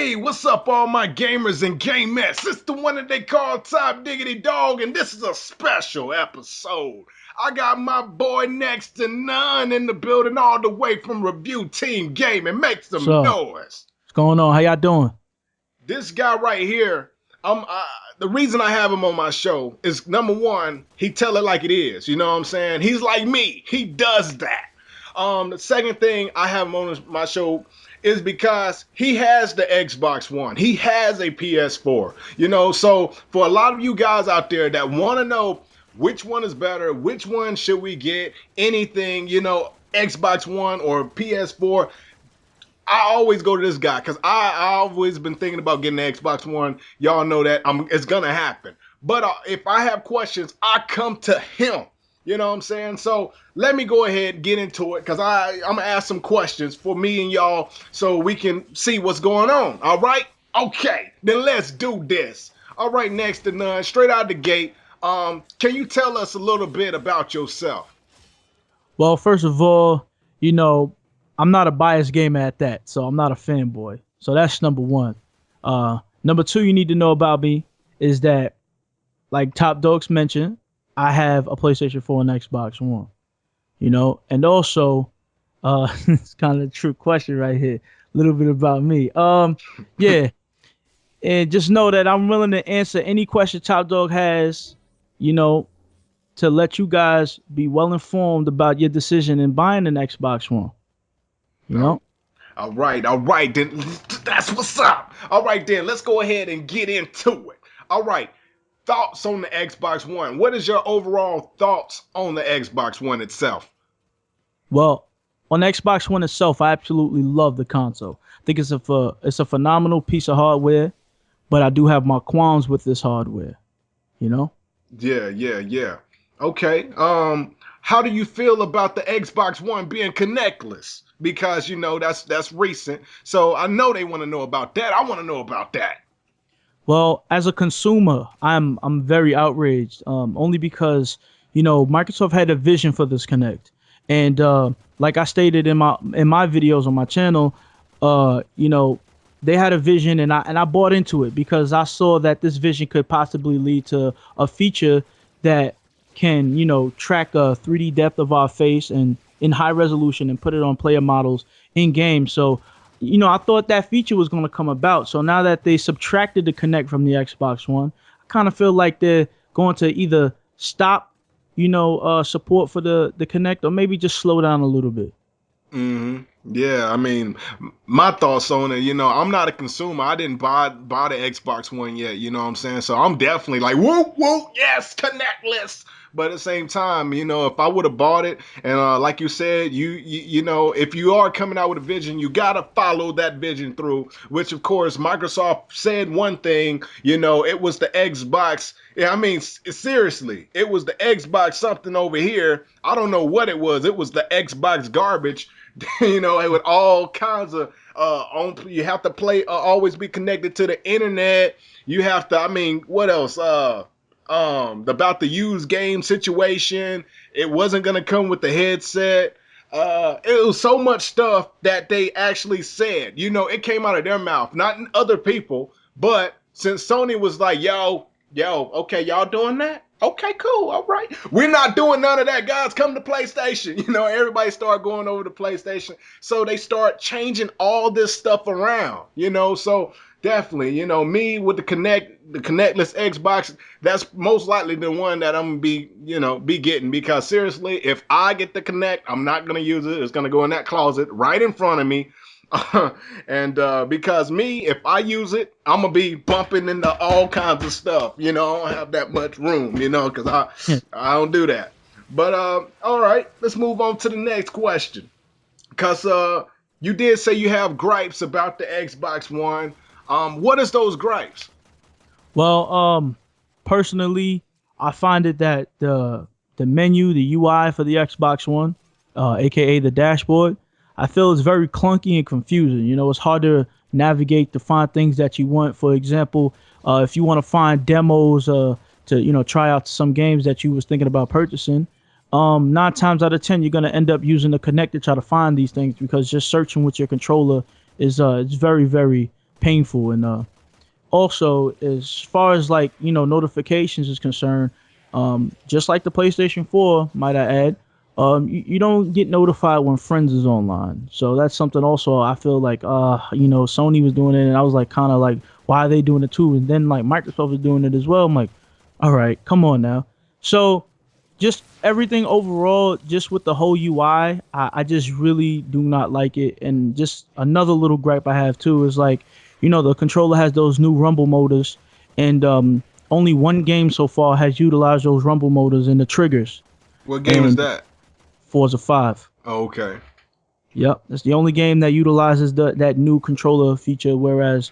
Hey, what's up, all my gamers and gamettes? It's the one that they call Top Diggity Dog, and this is a special episode. I got my boy Next to None in the building all the way from Review Team Gaming. Make some noise. What's going on? How y'all doing? This guy right here, the reason I have him on my show is, number one, he tell it like it is. You know what I'm saying? He's like me. He does that. The second thing I have him on my show is because he has the Xbox One. He has a PS4. You know, so for a lot of you guys out there that want to know which one is better, which one should we get, anything, you know, Xbox One or PS4, I always go to this guy because I always been thinking about getting the Xbox One. Y'all know that it's gonna happen. But if I have questions, I come to him. You know what I'm saying? So let me go ahead and get into it because I'm going to ask some questions for me and y'all so we can see what's going on. All right? Okay, then let's do this. All right, Next to None, straight out the gate, can you tell us a little bit about yourself? Well, first of all, you know, I'm not a biased gamer at that, so I'm not a fanboy. So that's number one. Number two you need to know about me is that, like Top Dogs mentioned, I have a PlayStation 4 and Xbox One, you know, and also, it's kind of a true question right here. A little bit about me. Yeah, and just know that I'm willing to answer any question Top Dog has, you know, to let you guys be well informed about your decision in buying an Xbox One. You know. All right, then that's what's up. All right, then let's go ahead and get into it. All right. Thoughts on the Xbox One. What is your overall thoughts on the Xbox One itself? Well, on the Xbox One itself, I absolutely love the console. I think it's a phenomenal piece of hardware, but I do have my qualms with this hardware. You know? Yeah. Okay. How do you feel about the Xbox One being connectless? Because you know that's recent. So I know they want to know about that. I want to know about that. Well, as a consumer, I'm very outraged. Only because, you know, Microsoft had a vision for this Connect, and like I stated in my videos on my channel, you know, they had a vision, and I bought into it because I saw that this vision could possibly lead to a feature that can, you know, track a 3D depth of our face and in high resolution and put it on player models in game. So, you know, I thought that feature was going to come about. So now that they subtracted the Kinect from the Xbox One, I kind of feel like they're going to either stop, you know, support for the Kinect or maybe just slow down a little bit. Yeah, I mean, my thoughts on it, you know, I'm not a consumer. I didn't buy the Xbox One yet, you know what I'm saying? So I'm definitely like, whoop, yes, connectless. But at the same time, you know, if I would have bought it, and like you said, you know, if you are coming out with a vision, you got to follow that vision through, which, of course, Microsoft said one thing, you know, it was the Xbox. Yeah, I mean, seriously, it was the Xbox something over here. I don't know what it was. It was the Xbox garbage. You know, it with all kinds of you have to play always be connected to the internet. You have to, I mean, what else? About the used game situation. It wasn't gonna come with the headset. It was so much stuff that they actually said. You know, it came out of their mouth, not in other people. But since Sony was like, yo, okay, y'all doing that? Okay, cool. All right. We're not doing none of that, guys. Come to PlayStation. You know, everybody start going over to PlayStation. So they start changing all this stuff around, you know. So definitely, you know, me with the connectless Xbox, that's most likely the one that I'm gonna be getting, because seriously, if I get the Kinect, I'm not gonna use it. It's gonna go in that closet right in front of me. And because me, if I use it, I'm gonna be bumping into all kinds of stuff. You know, I don't have that much room, you know, because I don't do that. But all right, let's move on to the next question. Because you did say you have gripes about the Xbox One. What is those gripes? Well, personally, I find it that the menu, the UI for the Xbox One, aka the dashboard, I feel it's very clunky and confusing. You know, it's hard to navigate to find things that you want. For example, if you want to find demos to, you know, try out some games that you was thinking about purchasing, 9 times out of 10, you're going to end up using the Kinect to try to find these things, because just searching with your controller is it's very, very painful. And also, as far as like notifications is concerned, just like the PlayStation 4, might I add, you don't get notified when friends is online. So that's something also I feel like Sony was doing it, and I was like kind of like, why are they doing it too? And then like Microsoft is doing it as well. I'm like, all right, come on now. So just everything overall, just with the whole UI, I just really do not like it. And just another little gripe I have too is like, the controller has those new rumble motors, and only one game so far has utilized those rumble motors and the triggers. What game is And that? Forza 5. Oh, okay. Yep, that's the only game that utilizes that new controller feature. Whereas,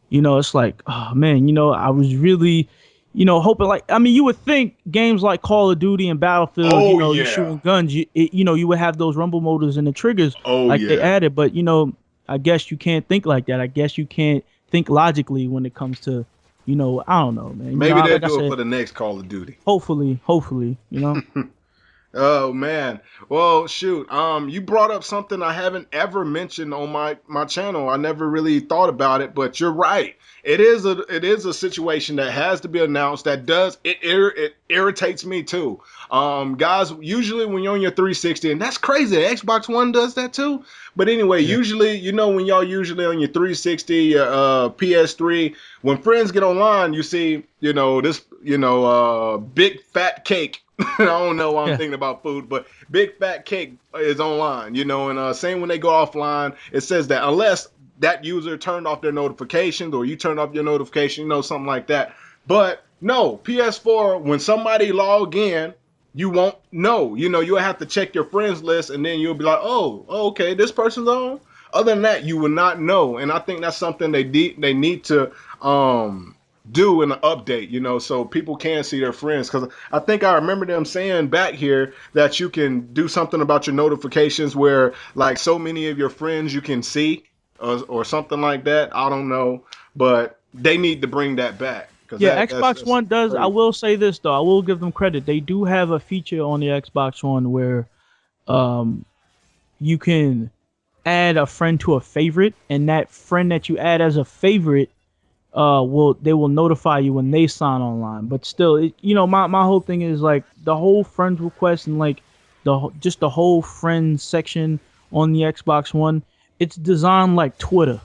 it's like, oh man, I was really, hoping like, I mean, you would think games like Call of Duty and Battlefield, Oh you're yeah. shooting guns, you would have those rumble motors and the triggers Oh like they yeah. added. But I guess you can't think like that. I guess you can't think logically when it comes to, I don't know, man. Maybe they'll Like I do it said, for the next Call of Duty. hopefully. Oh man. Well, shoot. You brought up something I haven't ever mentioned on my channel. I never really thought about it, but you're right. It is a situation that has to be announced. That does it irritates me too. Guys, usually when you're on your 360, and that's crazy. The Xbox One does that too. But anyway, Yeah. usually, when y'all usually on your 360, your PS3, when friends get online, you see, this, big fat cake. I don't know why I'm Yeah. thinking about food, but big fat cake is online, and same when they go offline, it says that unless that user turned off their notifications or you turn off your notification, something like that. But no, PS4, when somebody log in, you won't know. You'll have to check your friends list, and then you'll be like, oh, okay, this person's on. Other than that, you will not know. And I think that's something they need to do in an update, so people can see their friends. Because I think I remember them saying back here that you can do something about your notifications where like so many of your friends you can see, or something like that. I don't know, but they need to bring that back because Yeah, that's Xbox One does. I crazy. will say this though. I will give them credit. They do have a feature on the Xbox One where um you can add a friend to a favorite, and that friend that you add as a favorite will notify you when they sign online. But still, my whole thing is like the whole friends request and like just the whole friends section on the Xbox One. It's designed like Twitter.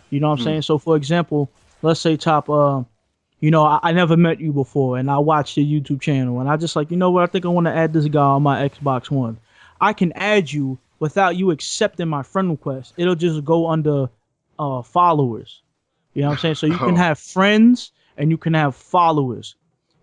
You know what I'm Hmm. saying? So for example, let's say top I never met you before, and I watched your YouTube channel, and I just like, what, I think I want to add this guy on my Xbox One. I can add you without you accepting my friend request. It'll just go under followers. You know what I'm saying? So you can Oh have friends and you can have followers,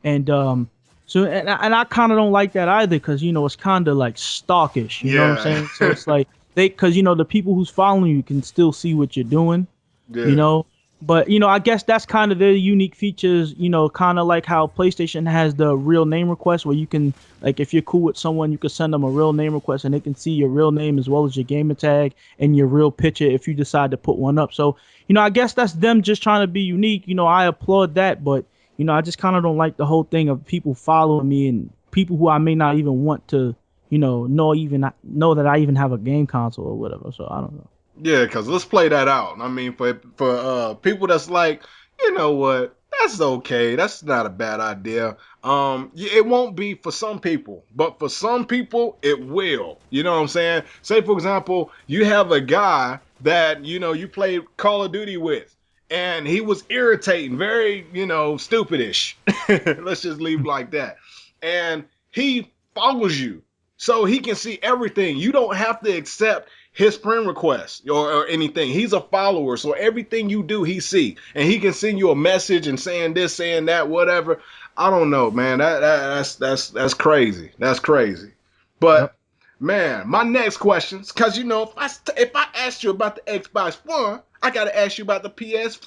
and I kind of don't like that either because it's kind of like stalkish. You know what I'm yeah, saying? So it's like because the people who's following you can still see what you're doing, you yeah. know. But I guess that's kind of their unique features, kind of like how PlayStation has the real name request where you can, like, if you're cool with someone, you can send them a real name request and they can see your real name as well as your gamer tag and your real picture if you decide to put one up. So, I guess that's them just trying to be unique. I applaud that, but I just kind of don't like the whole thing of people following me and people who I may not even want to, know that I even have a game console or whatever. So I don't know. Yeah, because let's play that out. I mean, for people that's like, you know what, that's okay. That's not a bad idea. It won't be for some people, but for some people, it will. You know what I'm saying? Say, for example, you have a guy that you played Call of Duty with, and he was irritating, very stupidish. Let's just leave it like that. And he follows you, so he can see everything. You don't have to accept his friend request or anything. He's a follower, so everything you do, he see, and he can send you a message and saying this, saying that, whatever. I don't know, man. That's crazy. That's crazy. Yep. But man, my next questions, because if I asked you about the Xbox One, I gotta ask you about the PS4. Yes,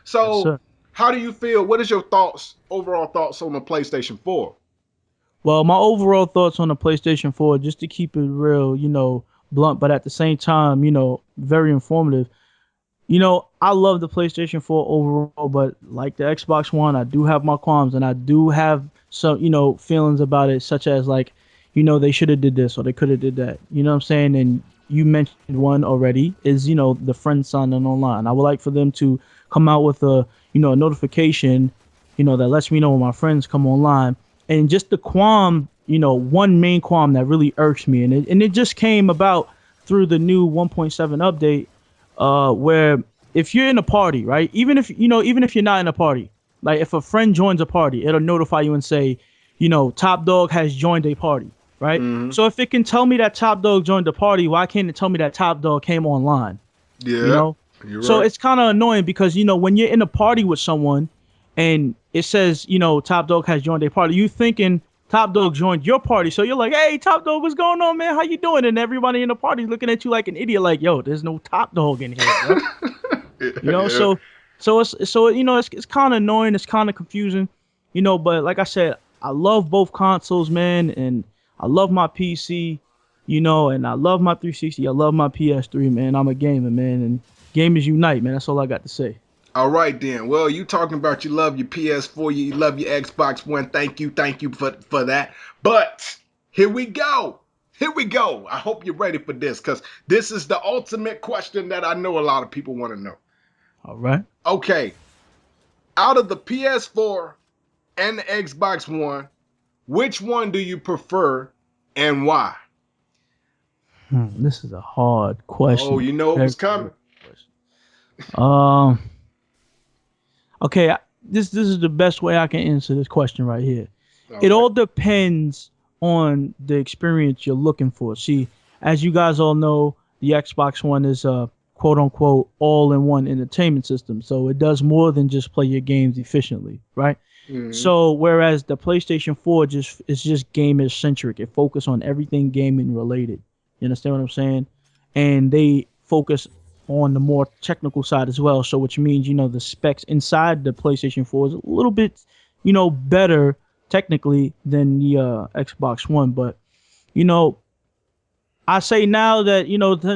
So, sir. how do you feel? What is your overall thoughts on the PlayStation 4? Well, my overall thoughts on the PlayStation 4, just to keep it real, blunt, but at the same time, very informative. I love the PlayStation 4 overall, but like the Xbox One, I do have my qualms and I do have some, feelings about it, such as like, they should have did this or they could have did that. You know what I'm saying? And you mentioned one already, is the friend signing online. I would like for them to come out with a notification, that lets me know when my friends come online. And just the qualm, one main qualm that really irks me, and it just came about through the new 1.7 update, where if you're in a party, right, even if you're not in a party, like if a friend joins a party, it'll notify you and say, Top Dog has joined a party, right? Hmm. So if it can tell me that Top Dog joined the party, why can't it tell me that Top Dog came online? You Yeah, know? you're So right. it's kind of annoying because when you're in a party with someone and it says, Top Dog has joined a party, you thinking Top Dog joined your party. So you're like, "Hey, Top Dog, what's going on, man? How you doing?" And everybody in the party looking at you like an idiot, like, "Yo, there's no Top Dog in here, bro." You know, Yeah. so it's kind of annoying, it's kind of confusing, but like I said, I love both consoles, man, and I love my PC, and I love my 360, I love my PS3, man. I'm a gamer, man, and gamers unite, man. That's all I got to say. All right then. Well, you talking about you love your PS4, you love your Xbox One. Thank you for that. But here we go. Here we go. I hope you're ready for this because this is the ultimate question that I know a lot of people want to know. All right. Okay, out of the PS4 and the Xbox One, which one do you prefer and why? This is a hard Oh, question. you know it Very was hard coming. question. Um. Okay. This is the best way I can answer this question right here. All It right. all depends on the experience you're looking for. See, as you guys all know, the Xbox One is a quote unquote all in one entertainment system. So it does more than just play your games efficiently, right? Mm-hmm. So whereas the PlayStation 4 just is just gamer centric. It focuses on everything gaming related. You understand what I'm saying? And they focus on the more technical side as well. So which means, the specs inside the PlayStation 4 is a little bit, better technically than the Xbox One. But, you know, I say now that,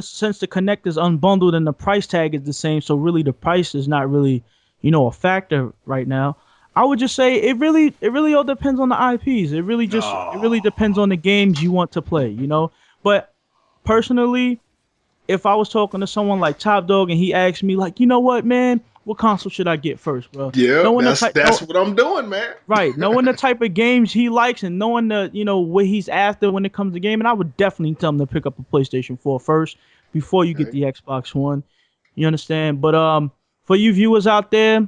since the Connect is unbundled and the price tag is the same, so really the price is not really, a factor right now. I would just say it really all depends on the IPs. It really Oh. depends on the games you want to play. But personally, if I was talking to someone like Top Dog and he asked me like, what, man, what console should I get first, bro? Yep, Knowing the that's type, that's no, what I'm doing, man. right, knowing the type of games he likes and knowing what he's after when it comes to gaming, I would definitely tell him to pick up a PlayStation 4 first before you get Okay. the Xbox One. You understand? But for you viewers out there,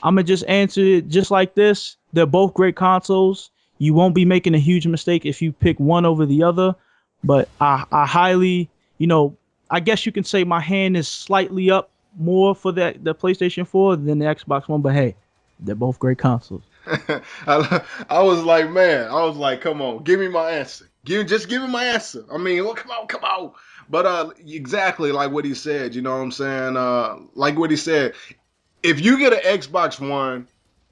I'm gonna just answer it just like this. They're both great consoles. You won't be making a huge mistake if you pick one over the other. But I highly, I guess you can say my hand is slightly up more for the PlayStation 4 than the Xbox One. But hey, they're both great consoles. I was like, man, I was like, come on, give me my answer. Just give me my answer. I mean, well, come on, come on. But exactly like what he said, you know what I'm saying? Like what he said, if you get an Xbox One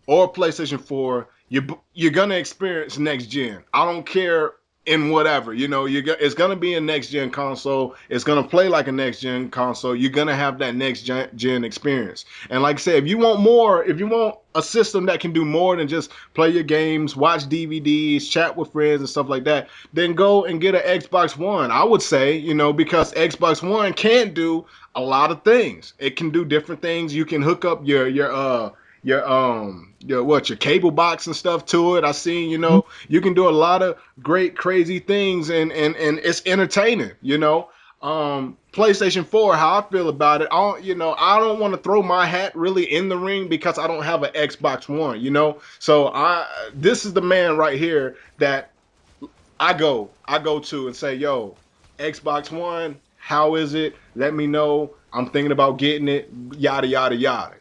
or a PlayStation 4, you're gonna experience next gen. I don't care in whatever. It's gonna be a next gen console. It's gonna play like a next gen console. You're gonna have that next gen experience. And like I said, if you want more, if you want a system that can do more than just play your games, watch DVDs, chat with friends and stuff like that, then go and get an Xbox One. I would say, because Xbox One can do a lot of things. It can do different things. You can hook up your cable box and stuff to it. I seen, you can do a lot of great crazy things, and it's entertaining. PlayStation 4, how I feel about it, I don't want to throw my hat really in the ring because I don't have an Xbox One. So this is the man right here that I go to and say, yo, Xbox One, how is it? Let me know. I'm thinking about getting it, yada yada yada.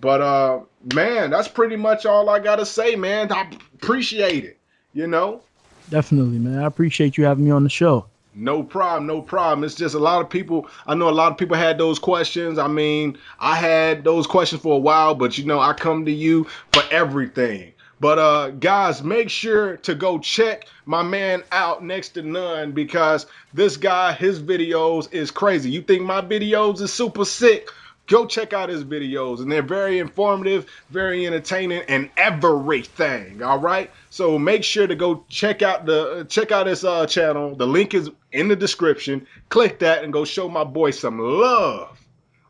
But man, that's pretty much all I gotta say, man. I appreciate it, you know. Definitely, man. I appreciate you having me on the show. No problem, no problem. It's just a lot of people. I know a lot of people had those questions. I mean, I had those questions for a while, but I come to you for everything. But guys, make sure to go check my man out next to none because this guy, his videos is crazy. You think my videos is super sick? Go check out his videos, and they're very informative, very entertaining, and everything. All right, so make sure to go check out his channel. The link is in the description. Click that and go show my boy some love.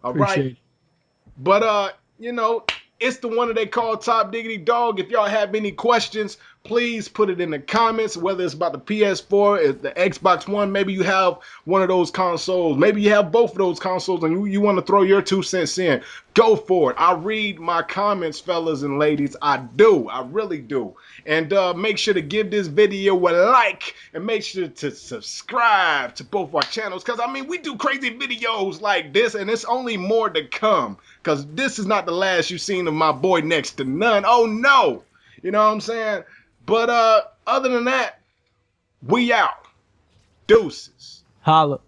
All right, Appreciate it. but you know, it's the one that they call Top Diggity Dog. If y'all have any questions, please put it in the comments, whether it's about the PS4, the Xbox One, maybe you have one of those consoles, maybe you have both of those consoles and you want to throw your 2 cents in, go for it. I read my comments, fellas and ladies. I do. I really do. And make sure to give this video a like and make sure to subscribe to both our channels, because, I mean, we do crazy videos like this, and it's only more to come, because this is not the last you've seen of my boy Next to None. Oh, no. You know what I'm saying? But other than that, we out. Deuces. Holla.